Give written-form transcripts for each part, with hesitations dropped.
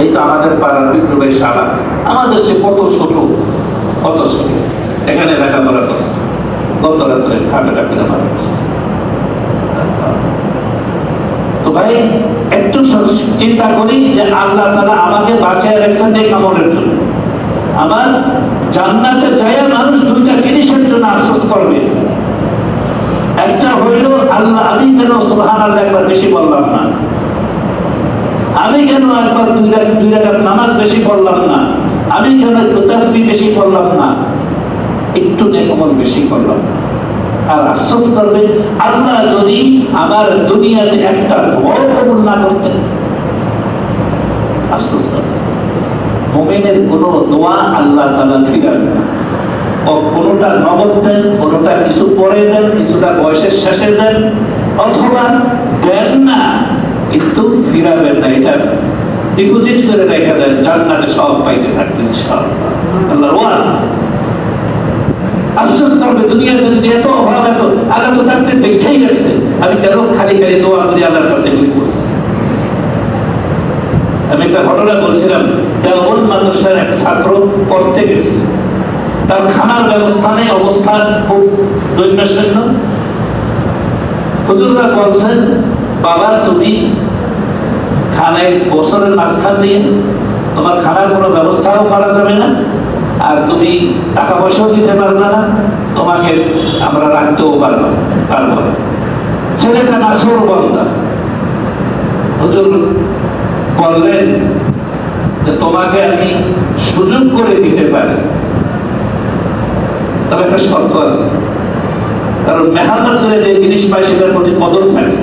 এই তো আমাদের পাড়ার বিপ্লব ভাই সারা আমাদের সে কত ছোট এখানে লেখাপড়া করছে, গত রাত্রে খাটাটা কিনে মারা করছে। তো ভাই একটু চিন্তা করি যে আল্লাহ তাআলা আমাকে বাঁচিয়ে রাখছেন এই আমলের জন্য। আমার জান্নাতে যায় মানুষ দুইটা জিনিসের জন্য আফসোস করবে। একটা হইল আল্লাহ আমি কেন সুবহানাল্লাহ একবার বেশি বললাম না, আমি কেন একবার দুই রাকাত নামাজ বেশি পড়লাম না, আমি কেন একটু তাসবিহ বেশি পড়লাম না, একটু নেক আমল বেশি করলাম। আর আফসোস করবে আল্লাহ যদি আমার দুনিয়াতে একটা দোয়া কবুল না করতেন, আফসোস করবে। মুমিনের কোনো দোয়া আল্লাহ তাআলা ফিরাবেন না। কোনোটা নগদ দেন, কোনোটা কিছু পরে দেন, কিছুটা বয়সের শেষে দেন, অথবা দেন না কিন্তু ফিরাবেন না, এটা ডিপোজিট করে রেখে দেন, জান্নাতে সব পাইতে থাকবেন ইনশাআল্লাহ। আল্লাহর ওয়াদা। আফসোস করবে দুনিয়াতে যদি এত অভাব, এত আল্লাহ তো থাকতে দেখেই গেছে, আমি কেন খালি দোয়া করি আল্লাহর কাছে কি করছি। আমি একটা ঘটনা বলছিলাম, দেওবন্দ মাদ্রাসার এক ছাত্র পড়তে গেছে, তার খানার ব্যবস্থা নেই, অবস্থা খুব দৈন্যশীন্য। হুজুররা বলছেন বাবা তুমি খানায় বছরের মাঝখান দিয়ে তোমার খানার কোনো ব্যবস্থাও করা যাবে না, আর তুমি টাকা পয়সাও দিতে পারবে না, তোমাকে আমরা রাখতেও পারবো না। ছেলেটা নাছোড় বান্দা। হুজুর বললেন যে তোমাকে আমি সুযোগ করে দিতে পারি, তবে একটা শর্ত আছে, কারণ মেহনত করে যে জিনিস পাই সেটার প্রতি কদর থাকে।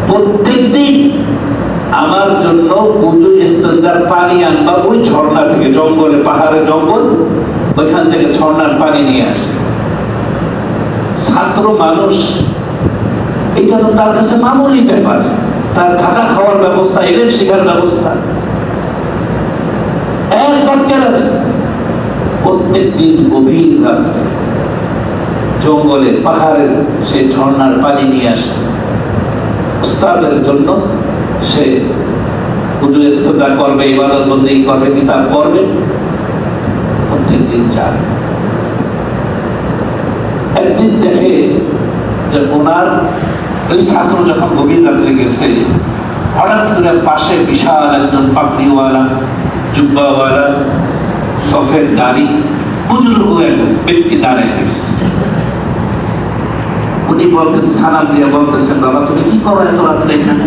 প্রত্যেকদিন আমার জন্য উযু ইস্তেনজার পানি আনবা ওই ঝর্ণা থেকে, জঙ্গলে, পাহাড়ে জঙ্গল, ওইখান থেকে ঝর্ণার পানি নিয়ে আসে। ছাত্র মানুষ, এটা তো তার কাছে মামুলি ব্যাপার, তার থাকা খাওয়ার ব্যবস্থা, এলেন শিখার ব্যবস্থা একবার কেন। প্রত্যেক দিন গভীর রাত্রে জঙ্গলে, পাহাড়ের সে ঝর্ণার পানি নিয়ে আসে উস্তাদের জন্য। সে উযু ইস্তেনজা করবে, ইবাদত বন্দেগী করবে, কিতাব পড়বে, প্রত্যেকদিন যায়। একদিন দেখে যে ওনার ওই ছাত্র যখন গভীর রাত্রে গেছে, হঠাৎ করে পাশে বিশাল একজন পাগড়িওয়ালা, জুব্বাওয়ালা, সফেদ দাড়ি, বুজুর্গ এক ব্যক্তি দাঁড়ায় গেছে। উনি বলতেছে, সালাম দিয়ে বলতেছেন বাবা তুমি কি করো এত রাত্রে এখানে?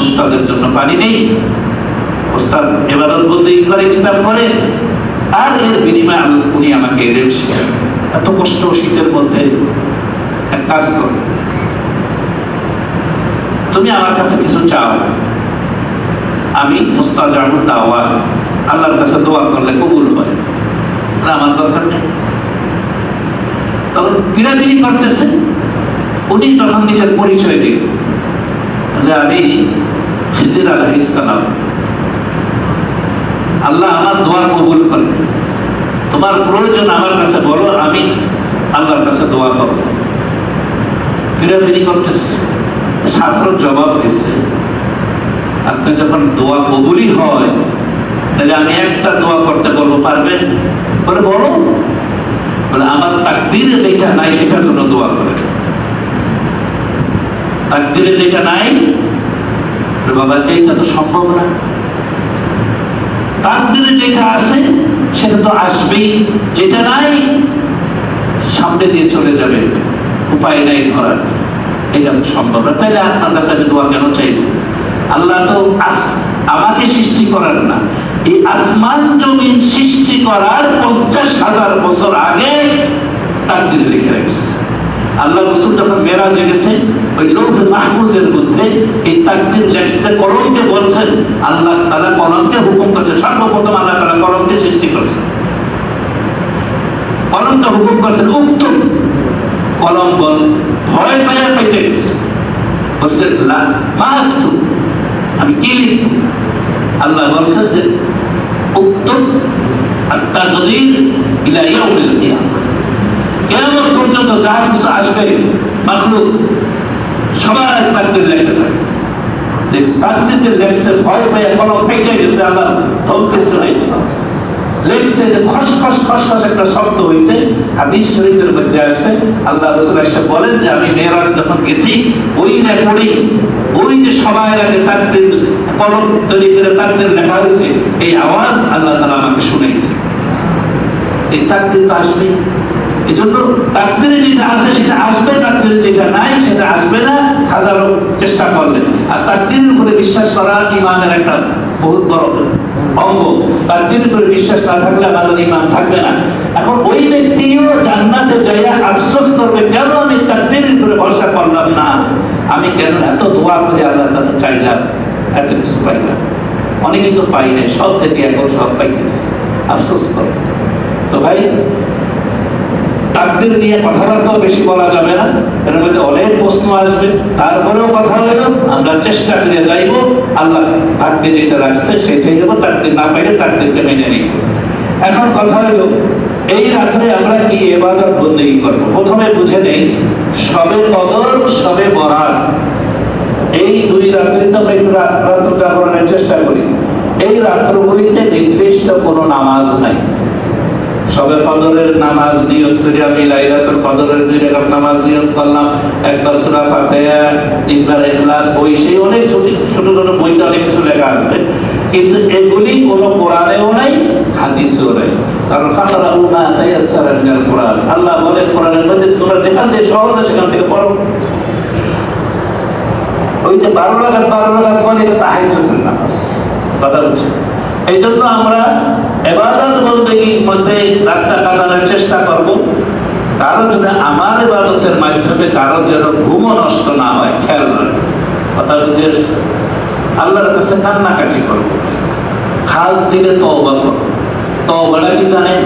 উস্তাদের জন্য পানি নেই, উস্তাদ ইবাদত বন্দেগী করে, কিতাব পড়ে, আর এর বিনিময়ে উনি আমাকে এলেন শিখান। এত কষ্ট শীতের মধ্যে, এক কাজ করো, তুমি আমার কাছে কিছু চাও, আমি মুস্তাজাবুদ দাওয়াত, আল্লাহর কাছে দোয়া করলে কবুল হয়, আমার দরকার নেই। তখন বিরাজিনী করতেছে, উনি তখন নিজের পরিচয় দিল যে আমি খিজির আলাইহিস সালাম, আল্লাহ আমার দোয়া কবুল করে, তোমার প্রয়োজন আমার কাছে বলো, আমি আল্লাহর কাছে দোয়া করব। বিরাজিনী করতেছে। ছাত্র জবাব দিচ্ছে, আপনি যখন দোয়া কবুলই হয় তাহলে আমি একটা দোয়া করতে বলবো, পারবেন? বলে বলো। বলে আমার তাকদীরে যেটা নাই সেটার জন্য দোয়া করেন। তাকদীরে যেটা নাই, বাবা এইটা তো সম্ভব না। তাকদীরে যেটা আছে সেটা তো আসবেই, যেটা নাই সামনে দিয়ে চলে যাবে, উপায় নাই ধরার, এটা তো সম্ভব না। তাইলে আপনার কাছে আমি দোয়া কেন চাইব? আল্লাহ তো আমাকে সৃষ্টি করার না, এই আসমান জমিন সৃষ্টি করার 50,000 বছর আগে তাকদীরে লিখে রাখছে। আল্লাহ রাসূল যখন মেরাজে গেছেন, ওই লৌহে মাহফুজের মধ্যে এই তাকদীর লেখছে, কলমকে বলছেন, আল্লাহ তাআলা কলমকে হুকুম করেছেন। সর্বপ্রথম আল্লাহ তাআলা কলমকে সৃষ্টি করেছেন, কলমকে হুকুম করেছেন উক্তুব। কলম বল ভয় পাইয়া পেটে গেছে, বলছে লা মা আক্তুব, আমি কি লিখব? আল্লাহ বলছেন যে উক্তুব আত-তাকদীর ইলা ইয়াউমিল কিয়ামah, কিয়ামত পর্যন্ত যা কিছু আসবে মাখলুক সবার তাকদীর লেখা থাকে। তাকদীরে লেখছে ভয় পেয়ে কলম ফেটে গেছে, আল্লাহ ধমকে শোনাইছে, লেখছে যে খস খস খস খস একটা শব্দ হয়েছে। হাদিস শরীফের মধ্যে আছে আল্লাহ রাসূল এসে বলেন যে আমি মেরাজ যখন গেছি ওই রেকর্ডিং, ওই যে সবাই আগে তাকদীর কলম তৈরি করে তাকদীর লেখা হয়েছে, এই আওয়াজ আল্লাহ তাআলা আমাকে শুনাইছে। এই তাকদীর তো আসবে, এই জন্য তাকদীরে যেটা আছে সেটা আসবে, তাকদীরে যেটা নাই সেটা আসবে না হাজারো চেষ্টা করলে। আর তাকদীরের উপরে বিশ্বাস করা ঈমানের একটা বহুত বড় অঙ্গ। তাকদীরের উপরে বিশ্বাস না থাকলে আমাদের ঈমান থাকবে না। এখন ওই ব্যক্তিও জান্নাতে যাইয়া আফসোস করবে, কেন আমি তাকদীরের উপরে ভরসা করলাম না, আমি কেন এত দোয়া করে আল্লাহর কাছে চাইলাম, এত কিছু পাইলাম। অনেকেই তো পাই নাই, সব থেকে এখন সব পাইতেছে, আফসোস করে। তো ভাই তাকদীর নিয়ে কথাবার্তা বেশি বলা যাবে না, এর মধ্যে অনেক প্রশ্ন আসবে। তারপরেও কথা হলো আমরা চেষ্টা করে যাইব, আল্লাহ ভাগ্যে যেটা রাখছে সেটাই দেবো, তাকদীর না পাইলে তাকদীরকে মেনে নিব। এখন কথা হলো এই রাত্রে আমরা কি ইবাদত বন্দেগী করব। প্রথমে বুঝে নেই শবে কদর, শবে বরাত, এই দুই রাত্রি তো আমরা একটু রাত্র জাগরণের চেষ্টা করি। এই রাত্রগুলিতে নির্দিষ্ট কোনো নামাজ নাই। শবে কদরের নামাজ নিয়ত করে আমি লাইলাতুল কদরের 2 রাকাত নামাজ নিয়ত করলাম, একবার সূরা ফাতিহা, তিনবার ইখলাস, ওই সেই অনেক ছোট ছোট বইতে অনেক কিছু লেখা আছে, কিন্তু এগুলি কোনো কোরআনেও নাই, হাদিসেও নাই। কারণ ফাকারাউ মা তায়াসসারা মিনাল কোরআন, আল্লাহ বলেন কোরআনের মধ্যে তোমরা যেখান থেকে সহজ সেখান থেকে পড়ো। ওই যে 12 রাকাত বলে এটা তাহাজ্জুদের নামাজ, কথা বলছি। এই জন্য আমরা ইবাদত বন্দেগীর মধ্যে রাতটা কাটানোর চেষ্টা করব। কারো যদি আমার ইবাদতের মাধ্যমে কারো যেন ঘুমও নষ্ট না হয়, খেয়াল রাখবো। কথা বুঝে আল্লাহর কাছে কান্নাকাটি করবো, খাস দিলে তওবা করবো। তওবাটা কি জানেন?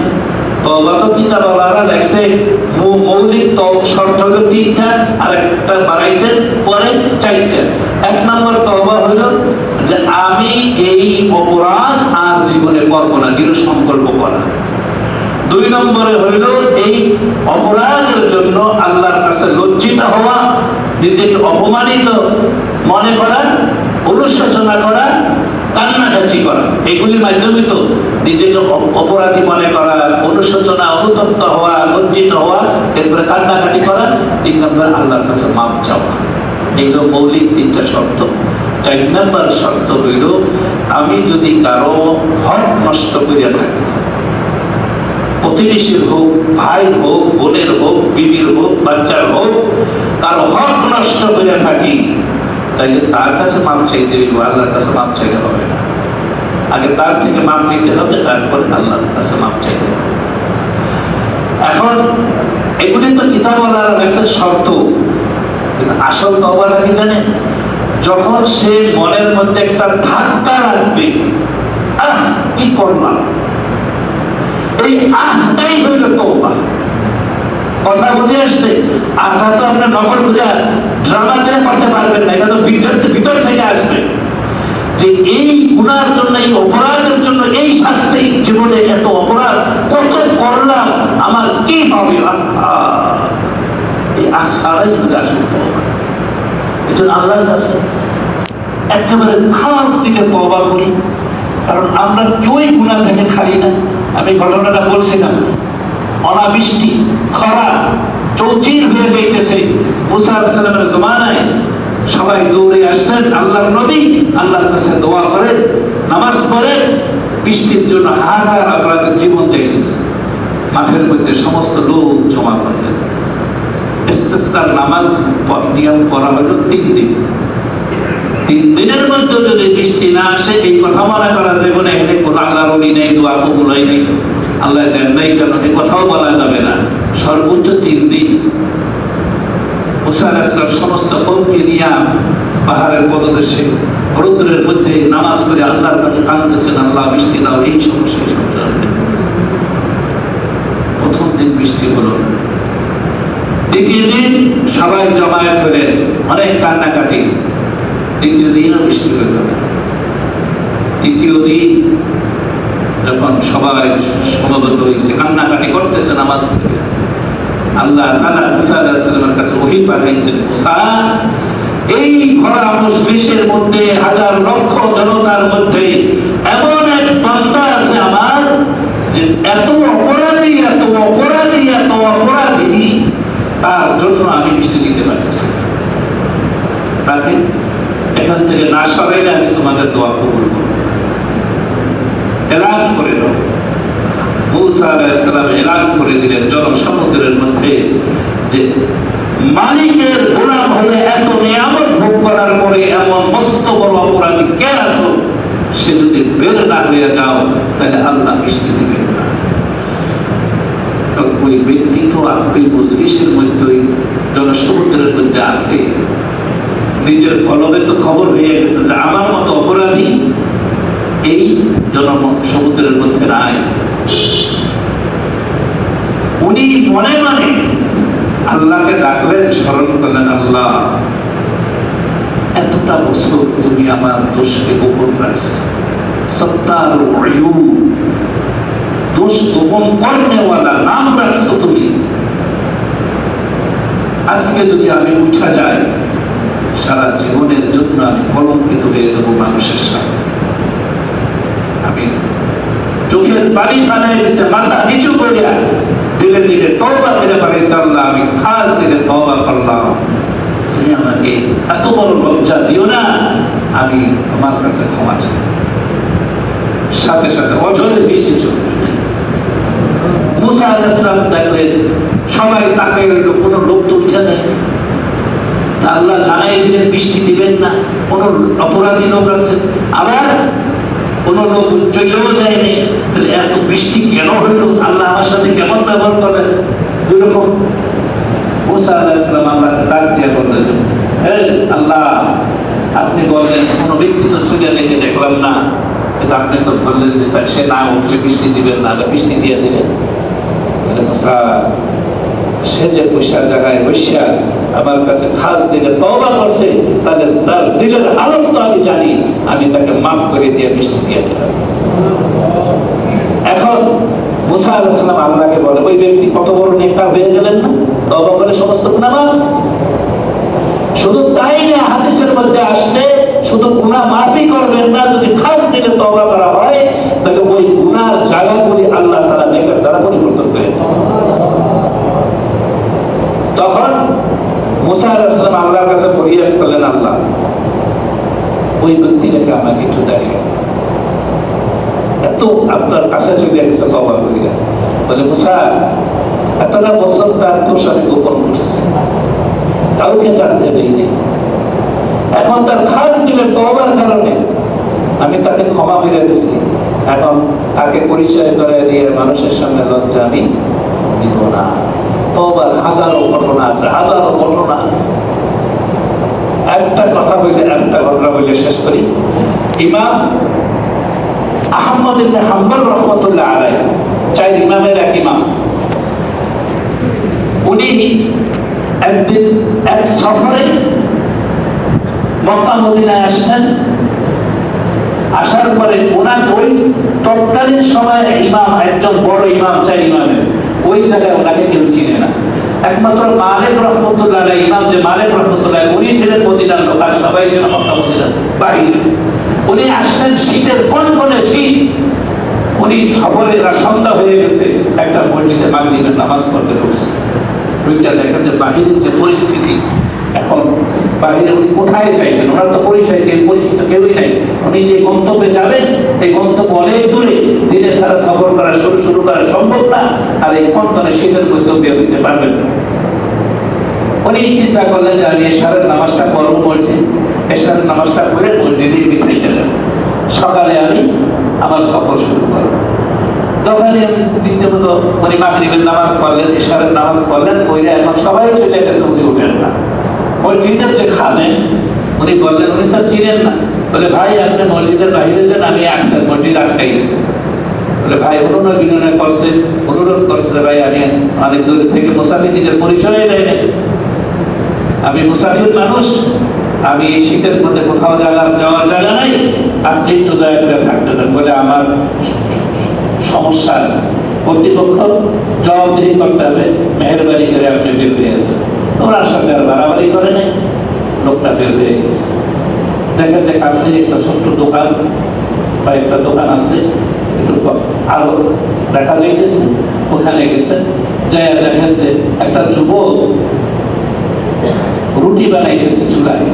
তওবা তো কিতাবওয়ালারা লেখছে মৌলিক শর্ত হলো 3টা, আর একটা বাড়াইছেন পরে 4টা। 1 নম্বর তওবা হলো যে আমি এই অপরাধ আর জীবনে করব না, দৃঢ় সংকল্প করা। 2 নম্বরে হইল এই অপরাধের জন্য আল্লাহর কাছে লজ্জিত হওয়া, নিজেকে অপমানিত মনে করা, অনুশোচনা করা, কান্নাকাটি করা। এগুলির মাধ্যমে তো নিজেকে অপরাধী মনে করা, অনুশোচনা, অনুতপ্ত হওয়া, লজ্জিত হওয়া, এরপরে কান্নাকাটি করা। 3 নম্বর আল্লাহর কাছে মাপ চাওয়া। এইগুলো মৌলিক 3টা শর্ত। 4 নম্বর শর্ত হইল আমি যদি কারো হক নষ্ট করিয়া থাকি, প্রতিবেশীর হোক, ভাই হোক, বোনের হোক, বিবির হোক, বাচ্চার হোক, কারো হক নষ্ট করিয়া থাকি, তাইলে তার কাছে মাপ চাইতে হইব, আল্লাহর কাছে মাপ চাইতে হবে না। আগে তার থেকে মাপ নিতে হবে, তারপরে আল্লাহর কাছে মাপ চাইতে হবে। এখন এগুলি তো কিতাবওয়ালারা লেখা শর্ত, কিন্তু আসল তওবাটা কি জানেন? যখন সে মনের মধ্যে একটা ধাক্কা রাখবে, কি করলাম, এই আহটাই হইল তওবা। কথা বুঝে আসছে? আহটা তো আপনি নকল বুঝে ড্রামা করে করতে পারবেন না, এটা তো ভিতর থেকে আসবে যে এই গুনার জন্য, এই অপরাধের জন্য এই শাস্তি, জীবনে এত অপরাধ কত করলাম, আমার কি হবে, এই আহটাই বুঝে আসবে তওবা। এই জন্য আল্লাহর কাছে একেবারে খাস দিকে তওবা করি, কারণ আমরা কেউই গুনাহ থেকে খালি না। আমি ঘটনাটা বলছিলাম, অনাবৃষ্টি, খরা, চৌচির হয়ে যাইতেছে। মুসা আলাইহিস সালামের জমানায় সবাই দৌড়ে আসছেন, আল্লাহর নবী আল্লাহর কাছে দোয়া করে, নামাজ পড়ে, বৃষ্টির জন্য হাহাকার আপনাদের জীবন চাইতেছে। মাঠের মধ্যে সমস্ত লোক জমা করলেন। ইস্তিসকার নামাজ নিয়ম করা হলো 3 দিন। 3 দিনের মধ্যে যদি বৃষ্টি না আসে, এই কথা মনে করা যাবে না এখানে কোন আল্লাহর ওলি নেই, দোয়া কবুল হয় নাই, আল্লাহ দেন নাই কেন, এই কথাও বলা যাবে না। সর্বোচ্চ 3 দিন মুসা আলাইহিস সালাম সমস্ত কওমকে নিয়ে পাহাড়ের পদদেশে রৌদ্রের মধ্যে নামাজ পড়ে আল্লাহর কাছে কাঁদতেছেন, আল্লাহ বৃষ্টি দাও, এই সমস্যা। প্রথম দিন বৃষ্টি হলো না, 2য় দিন সবাই জমায়েত হলেন, অনেক কান্নাকাটি, 2য় দিনও বৃষ্টি হলো না। 3য় দিন যখন সবাই সমবেত হয়েছে, কান্নাকাটি করতেছে নামাজ পড়ে, আল্লাহ তাআলা মুসা আলাইহিস সালামের কাছে ওহী পাঠাইছেন, মুসা এই ভরা মজলিসের মধ্যে হাজার লক্ষ জনতার মধ্যে এমন এক বান্দা আছে আমার যে এত অপরাধী এত অপরাধী এত অপরাধী, তার জন্য আমি মিষ্টি দিতে পারতেছি। তাকে এখান থেকে না সরাইলে আমি তোমাদের দোয়া কবুল করব। এলান করে দাও। মুসা আলাইহিস সালাম এলান করে দিলেন জনসমুদ্রের মধ্যে যে মালিকের গোলাম হলে এত নিয়ামত ভোগ করার পরে এমন মস্ত বড় অপরাধী কে আছো, সে যদি বের না হয়ে যাও তাহলে আল্লাহ মিষ্টি দিবেন না। ওই ব্যক্তি তো ওই মজলিসের মধ্যে জনসমুদ্রের মধ্যে আছে, নিজের কলমে তো খবর হয়ে গেছে যে আমার মতো অপরাধী এই জনসমুদ্রের মধ্যে নাই। উনি মনে মনে আল্লাহকে ডাকলেন, স্মরণ করলেন, আল্লাহ এতটা বছর তুমি আমার দোষকে গোপন রাখছো, সত্তারুল উয়ুব, দোষ গোপন করনেওয়ালা নাম রাখছো তুমি। আজকে যদি আমি উঠা যাই, সারা জীবনের জন্য আমি কলঙ্কিত হয়ে যাবো মানুষের সামনে। আমি চোখের পানি ফানায় গেছে, মাথা নিচু করিয়া ধীরে ধীরে তওবা করে পারিস, আল্লাহ আমি খাস দিলে তওবা করলাম, তুমি আমাকে এত বড় লজ্জা দিও না, আমি আমার কাছে ক্ষমা চাই। সাথে সাথে অঝরে বৃষ্টি চলে। মুসা আলাইহিস সালাম দেখলেন সবাই তাকায় রইল, কোনো লোক তো উঠে যায়। আল্লাহ জানাই দিলেন বৃষ্টি দিবেন না, কোন অপরাধী লোক আছে। আবার কোন লোক চলেও যায়নি, তাহলে এত বৃষ্টি কেন হইল, আল্লাহ আমার সাথে কেমন ব্যবহার করলেন? দুই রকম। মুসা আলাইহিস সালাম আল্লাহকে ডাক দিয়ে বললেন, হে আল্লাহ, আপনি বলেন কোন ব্যক্তি তো চলে গেলে দেখলাম না, কিন্তু আপনি তো বললেন যে সে না উঠলে বৃষ্টি দিবেন না, বৃষ্টি দিয়ে দিলেন। মুসা সে যে বৈশার জায়গায় বৈশা আমার কাছে খাস দিলে তওবা করছে, তাহলে তার দিলের হালত তো আমি জানি, আমি তাকে মাফ করে দিয়ে বৃষ্টি দিয়ে দিলাম। এখন মুসা আলাইহিস সালাম আল্লাহকে বলে, ওই ব্যক্তি কত বড় নেককার হয়ে গেলেন না, তওবা করে সমস্ত গুনাহ মাফ। শুধু তাই না, হাদিসের মধ্যে আসছে শুধু গুনাহ মাফই করবেন না, যদি খাস দিলে তওবা করা হয় তাহলে ওই গুনাহর জায়গাগুলি আল্লাহ তাআলা নেকের দ্বারা পরিবর্তন করে দেন। তখন মুসা আলাইহিস সালাম আল্লাহর কাছে ফরিয়াদ করলেন, আল্লাহ ওই ব্যক্তিটাকে আমাকে একটু দেখেন, এত আপনার কাছে চলে গেছে তওবা করিয়া। বলে, মুসা এতটা বছর তার দোষ আমি গোপন করছি, কাউকে জানতে দেইনি, এখন তার খাস দিলে তওবার কারণে আমি তাকে ক্ষমা করে দিয়েছি, এখন তাকে পরিচয় করে দিয়ে মানুষের সামনে লজ্জা আমি দিব না। তওবার হাজারো ঘটনা আছে, হাজারো ঘটনা আছে। একটা কথা বলে একটা ঘটনা বলে শেষ করি। ইমাম আহমদ ইবনে হাম্বল রাহমাতুল্লাহ আলাইহি, চার ইমামের এক ইমাম, উনি একদিন এক সফরে মক্কা মদিনায় আসছেন। আসার পরে ওনার ওই তৎকালীন সময়ে ইমাম, একজন বড় ইমাম, চার ইমামের, ওই জায়গায় ওনাকে কেউ চিনে না। একমাত্র মালিক রহমতুল্লাহ আলাইহি, ইমাম যে মালিক রহমতুল্লাহ, উনি ছিলেন মদিনার লোক, আর সবাই ছিল মক্কা মদিনার বাইরে। উনি আসছেন শীতের কনকনে শীত, উনি সফরে সন্ধ্যা হয়ে গেছে, একটা মসজিদে মাগরিবের নামাজ পড়তে ঢুকছে। ওইটা দেখেন যে বাহিরের যে পরিস্থিতি, এখন বাহিরে উনি কোথায় যাইবেন, ওনার তো পরিচয় কেউ পরিচিত কেউই নাই। উনি যে গন্তব্যে যাবেন, এই গন্তব্য অনেক দূরে, দিনে সারা সফর করা শুরু করা সম্ভব না, আর এই কনকনে শীতের গন্তব্যে দিতে পারবেন না। উনি চিন্তা করলেন যে আমি এশারের নামাজটা পড়ব মসজিদ, এশারের নামাজটা পড়ে মসজিদে বিদায় যাব, সকালে আমি আমার সফর শুরু করব। দোকানে রীতিমত উনি মাগরিবের নামাজ পড়লেন, এশারের নামাজ পড়লেন, পড়ে এখন সবাই চলে গেছে, উনি উঠেন না। মসজিদের যে খাদেম, উনি বললেন, উনি তো চিনেন না। বলে, ভাই আপনি মসজিদের বাইরে যান, আমি মসজিদ আটকাই। বলে, ভাই অনুনয় বিনয় করছে, অনুরোধ করছে, ভাই আমি অনেক দূর থেকে মুসাফির, নিজের পরিচয় দেয় না, আমি মুসাফির মানুষ, আমি এই শীতের মধ্যে কোথাও যাওয়ার জায়গা নাই, আপনি একটু দয়া করে থাকতে দেন। বলে, আমার সমস্যা আছে, কর্তৃপক্ষ জবাবদিহি করতে হবে, মেহেরবানি করে আপনি বের হয়ে যান। ওনার সাথে আর বাড়াবাড়ি করে নাই, লোকটা বের হয়ে গেছে। দেখা যায় কাছে একটা ছোট্ট দোকান বা একটা দোকান আছে, একটু আলো দেখা যাইতেছে, ওখানে গেছে। যাই দেখেন যে একটা যুবক রুটি বানাইতেছে, চুলায়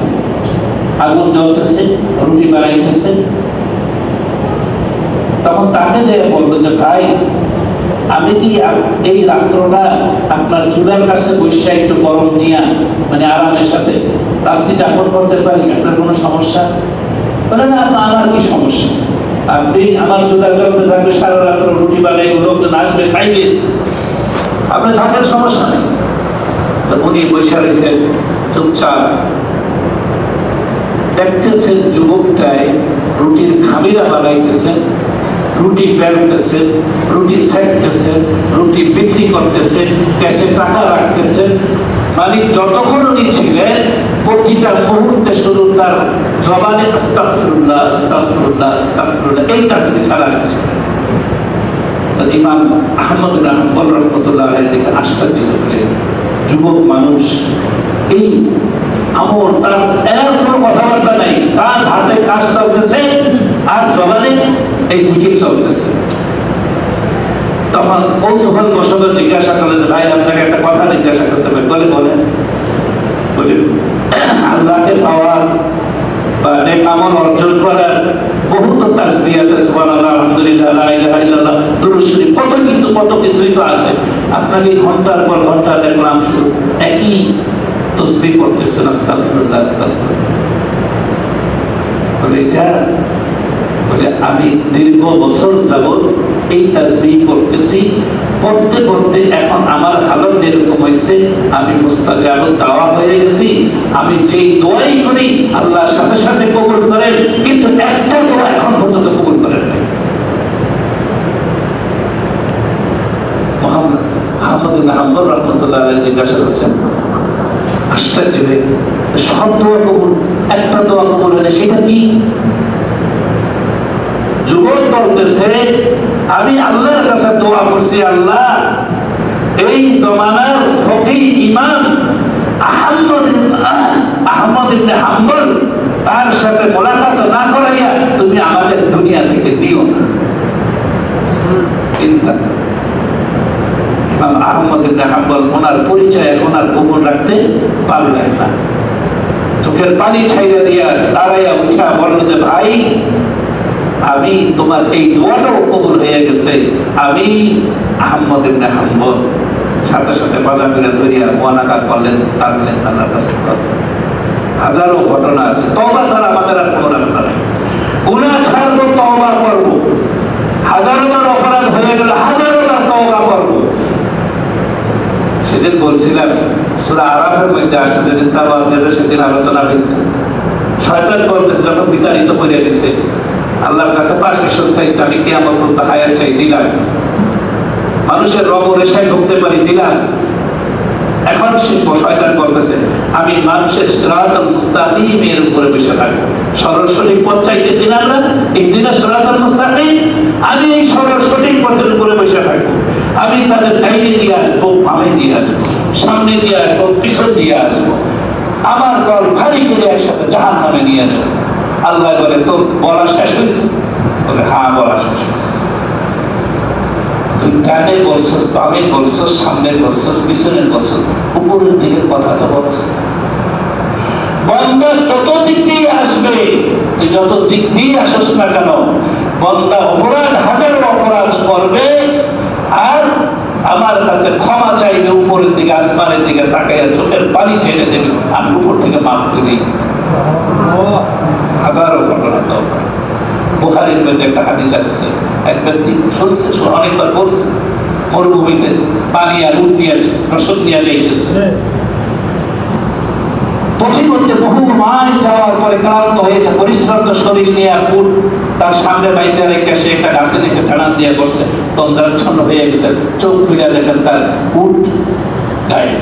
আগুন জ্বলতেছে, রুটি বানাইতেছে। তখন তাকে যে বললো যে ভাই, আমি কি এই রাত্রটা আপনার চুলার কাছে বসে একটু গরম নিয়ে মানে আরামের সাথে রাত্রি যাপন করতে পারি, আপনার কোনো সমস্যা? বলে না, আমার কি সমস্যা, আপনি আমার চুলার কাছে থাকবে, সারা রাত্র রুটি বানাই, লোক নাচবে, খাইবে, আপনার থাকার সমস্যা নেই। তো উনি বসে রয়েছেন চুপচাপ, দেখতেছেন যুবকটায় রুটির খামিরা বানাইতেছে, রুটি বেলতেছে, রুটি সেকতেছে, রুটি বিক্রি করতেছে, ক্যাশে টাকা রাখতেছে। মানে যতক্ষণ উনি ছিলেন প্রতিটা মুহূর্তে শুধু তার জবানে আস্তাগফিরুল্লাহ আস্তাগফিরুল্লাহ আস্তাগফিরুল্লাহ এই তাসবিহ ছাড়া কিছু না। ইমাম আহমদ বিন হাম্বল রাহমাতুল্লাহ আলাইহি থেকে আশ্চর্য হলেন, যুবক মানুষ এই আমল, তার এর কোনো কথাবার্তা নাই, তার হাতে কাজ চলতেছে আর জবানে এই জিকির চলতেছে। তখন কৌতূহল বশত জিজ্ঞাসা করলেন, ভাই আপনাকে একটা কথা জিজ্ঞাসা করতে হবে। বলে বলেন। বলে আল্লাহকে পাওয়ার বা নেক আমল অর্জন করার বহুত তাসবিহ আছে, সুবহানাল্লাহ, আলহামদুলিল্লাহ, লা ইলাহা ইল্লাল্লাহ, দুরূদ শরীফ, কত কিছুই তো আছে। আপনাকে ঘন্টার পর ঘন্টা দেখলাম শুধু একই তাসবিহ করতেছেন, আস্তাগফিরুল্লাহ আস্তাগফিরুল্লাহ। বলে এটা, বলে আমি দীর্ঘ বছর যাবত এই তাসবিহ করতেছি, পড়তে পড়তে এখন আমার হালত এরকম হয়েছে, আমি মুস্তাজাবুদ দাওয়া হয়ে গেছি। আমি যেই দোয়াই করি আল্লাহ সাথে সাথে কবুল করেন, কিন্তু একটা দোয়া এখন পর্যন্ত কবুল করেন নাই। মুহাম্মদ আহমদ বিন হাম্বল রাহমাতুল্লাহ আলাইহি জিজ্ঞাসা করছেন, আশ্চর্য হয়ে, সব দোয়া কবুল, একটা দোয়া কবুল হয় না, সেটা কি? যুবক বলতেছে, আমি আল্লাহর কাছে দোয়া করছি, আল্লাহ এই জমানার ফকিহ ইমাম আহমদ ইবনে হাম্বল, তার সাথে মোলাকাত না করাইয়া তুমি আমাদের দুনিয়া থেকে দিও না। চিন্তা, ইমাম আহমদ ইবনে হাম্বল ওনার পরিচয় এখন আর গোপন রাখতে পারলেন না। চোখের পানি ছাইড়া দিয়া দাঁড়াইয়া উঠা বলল যে ভাই, আমি তোমার এই দোয়াটাও কবুল হয়ে গেছে। আমি আহমদ ইবনে হাম্বল সাথে সাথে বাধা করে ধরিয়া মোনাকাত করলেন, টানলেন আল্লাহর কাছে। হাজারো ঘটনা আছে। তওবা ছাড়া আমাদের আর কোনো রাস্তা নেই। গুনাহ ছাড়বো, তওবা করবো, হাজারোবার অপরাধ হয়ে গেল, হাজারোবার তওবা করবো। সেদিন বলছিলাম সূরা আরাফের মধ্যে আসছে, যেদিন তাওবা সেদিন আলোচনা হয়েছে। শয়তান বলতেছে, যখন বিতাড়িত করে দিছে, আল্লাহর কাছে পারমিশন চাইছে, আমি কিয়ামত পর্যন্ত হায়াত চাই, দিলাম। মানুষের রব রেশায় ঢুকতে পারি, দিলাম। এখন শয়তান বলতেছে, আমি মানুষের সিরাতাল মুস্তাকিমের উপরে বসে থাকবো। সরল সঠিক পথ চাইতেছি না আমরা, ইহদিনাস সিরাতাল মুস্তাকিম, আমি এই সরল সঠিক পথের উপরে বসে থাকবো। আমি তাদের ডাইনে দিয়ে আসবো, বামে দিয়ে আসবো, সামনে দিয়ে আসবো, পিছন দিয়ে আসবো। আমার দল ভারী করে একসাথে জাহান্নামে নিয়ে যাবে। আল্লাহ বলে, তোর বলা শেষ হয়েছে? বলে, হ্যাঁ বলা শেষ হয়েছে। তুই ডানে বলছস, বামে বলছস, সামনে বলছস, পিছনে বলছস, উপরের দিকে কথা তো বলছ। বান্দা যত দিক দিয়ে আসবে, তুই যত দিক দিয়ে আসস না কেন, বান্দা অপরাধ, হাজারো অপরাধ করবে, আর আমার কাছে ক্ষমা চাইবে, উপরের দিকে আসমানের দিকে তাকাইয়া চোখের পানি ছেড়ে দেবে, আমি উপর থেকে মাফ করি। হাজারো ঘটনা। তো বুখারীর মধ্যে একটা হাদিস আছে, এক ব্যক্তি শুনছে, অনেকবার বলছে, মরুভূমিতে পানি আর উট নিয়ে রসদ নিয়ে যাইতেছে। পথিমধ্যে বহু মাইল যাওয়ার পরে ক্লান্ত হয়েছে, পরিশ্রান্ত শরীর নিয়ে উট তার সামনে বাইরে রেখে সে একটা গাছের নিচে টানা দিয়ে বসছে, তন্দ্রাচ্ছন্ন হয়ে গেছে। চোখ খুলে দেখেন তার উট গায়ে।